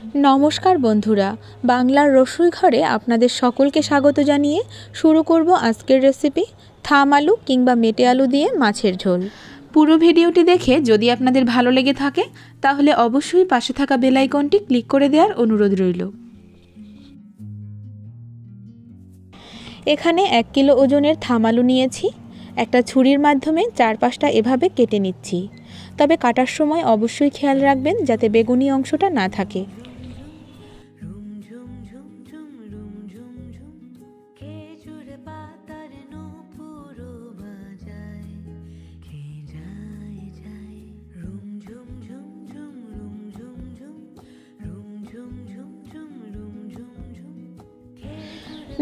নমস্কার বন্ধুরা, বাংলার রসুই ঘরে আপনাদের সকলকে স্বাগত জানিয়ে শুরু করব আজকের রেসিপি থাম আলু কিংবা মেটে আলু দিয়ে মাছের ঝোল। পুরো ভিডিওটি দেখে যদি আপনাদের ভালো লেগে থাকে তাহলে অবশ্যই পাশে থাকা বেল আইকনটি ক্লিক করে দেওয়ার অনুরোধ রইল। এখানে 1 কিলো ওজনের থাম আলু নিয়েছি। একটা ছুরির মাধ্যমে 4-5টা এভাবে কেটে নিচ্ছি। তবে কাটার সময় অবশ্যই খেয়াল রাখবেন যাতে বেগুনি অংশটা না থাকে।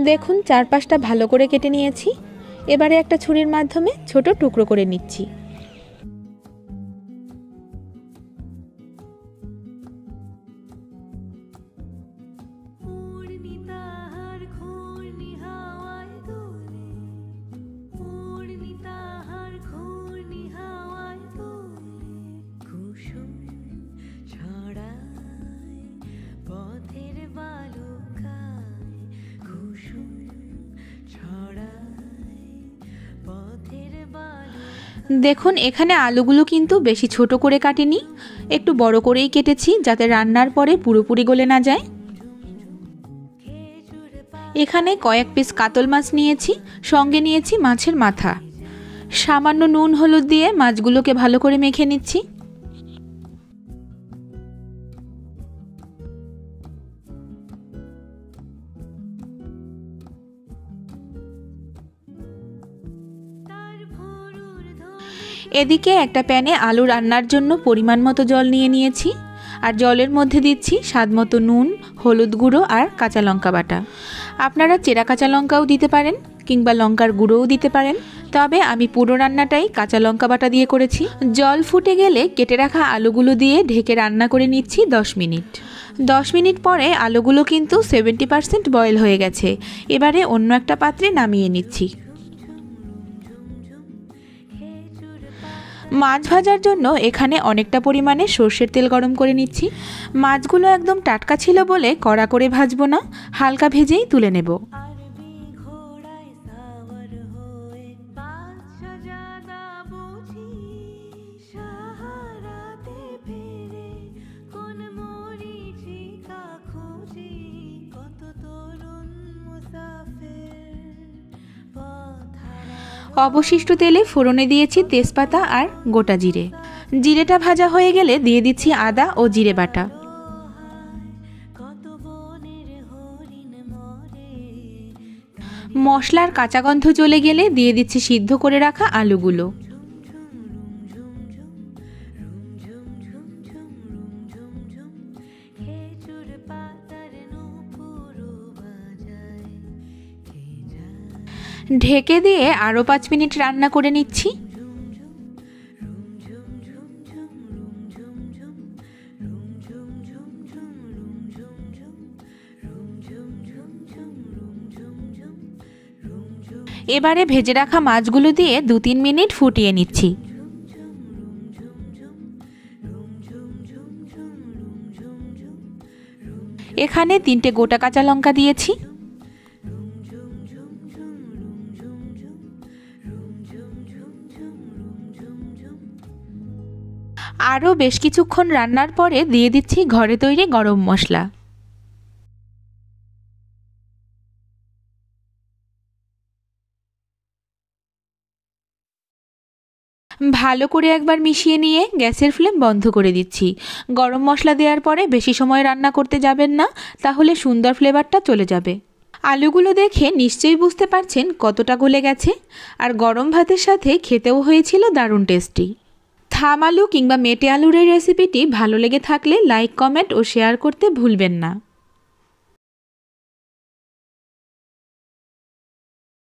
দেখুন 4-5টা ভালো করে কেটে নিয়েছি। এবারে একটা ছুরির মাধ্যমে ছোট টুকরো করে নিচ্ছি। দেখুন এখানে আলুগুলো কিন্তু বেশি ছোট করে কাটিনি, একটু বড় করেই কেটেছি যাতে রান্নার পরে পুরোপুরি গলে না যায়। এখানে কয়েক পিস কাতল মাছ নিয়েছি, সঙ্গে নিয়েছি মাছের মাথা। সামান্য নুন হলুদ দিয়ে মাছগুলোকে ভালো করে মেখে নিচ্ছি। এদিকে একটা প্যানে আলু রান্নার জন্য পরিমাণ মতো জল নিয়ে নিয়েছি, আর জলের মধ্যে দিচ্ছি স্বাদমতো নুন, হলুদ গুঁড়ো আর কাঁচা লঙ্কা বাটা। আপনারা চেরা কাঁচা লঙ্কাও দিতে পারেন কিংবা লঙ্কার গুঁড়োও দিতে পারেন, তবে আমি পুরো রান্নাটাই কাঁচা লঙ্কা বাটা দিয়ে করেছি। জল ফুটে গেলে কেটে রাখা আলুগুলো দিয়ে ঢেকে রান্না করে নিচ্ছি 10 মিনিট। 10 মিনিট পরে আলুগুলো কিন্তু 70% বয়েল হয়ে গেছে। এবারে অন্য একটা পাত্রে নামিয়ে নিচ্ছি। মাছ ভাজার জন্য এখানে অনেকটা পরিমাণে সর্ষের তেল গরম করে নিচ্ছি। মাছগুলো একদম টাটকা ছিল বলে কড়া করে ভাজবো না, হালকা ভেজেই তুলে নেব। অবশিষ্ট তেলে ফোড়নে দিয়েছি তেজপাতা আর গোটা জিরে। জিরেটা ভাজা হয়ে গেলে দিয়ে দিচ্ছি আদা ও জিরে বাটা। মশলার কাঁচা গন্ধ চলে গেলে দিয়ে দিচ্ছি সিদ্ধ করে রাখা আলুগুলো। ঢেকে দিয়ে আরও 5 মিনিট রান্না করে নিচ্ছি। এবারে ভেজে রাখা মাছগুলো দিয়ে 2-3 মিনিট ফুটিয়ে নিচ্ছি। এখানে 3টে গোটা কাঁচা লঙ্কা দিয়েছি। আরও বেশ কিছুক্ষণ রান্নার পরে দিয়ে দিচ্ছি ঘরে তৈরি গরম মশলা। ভালো করে একবার মিশিয়ে নিয়ে গ্যাসের ফ্লেম বন্ধ করে দিচ্ছি। গরম মশলা দেওয়ার পরে বেশি সময় রান্না করতে যাবেন না, তাহলে সুন্দর ফ্লেভারটা চলে যাবে। আলুগুলো দেখে নিশ্চয়ই বুঝতে পারছেন কতটা গলে গেছে, আর গরম ভাতের সাথে খেতেও হয়েছিল দারুণ টেস্টি। থাম আলু কিংবা মেটে আলুর এই রেসিপিটি ভালো লেগে থাকলে লাইক, কমেন্ট ও শেয়ার করতে ভুলবেন না।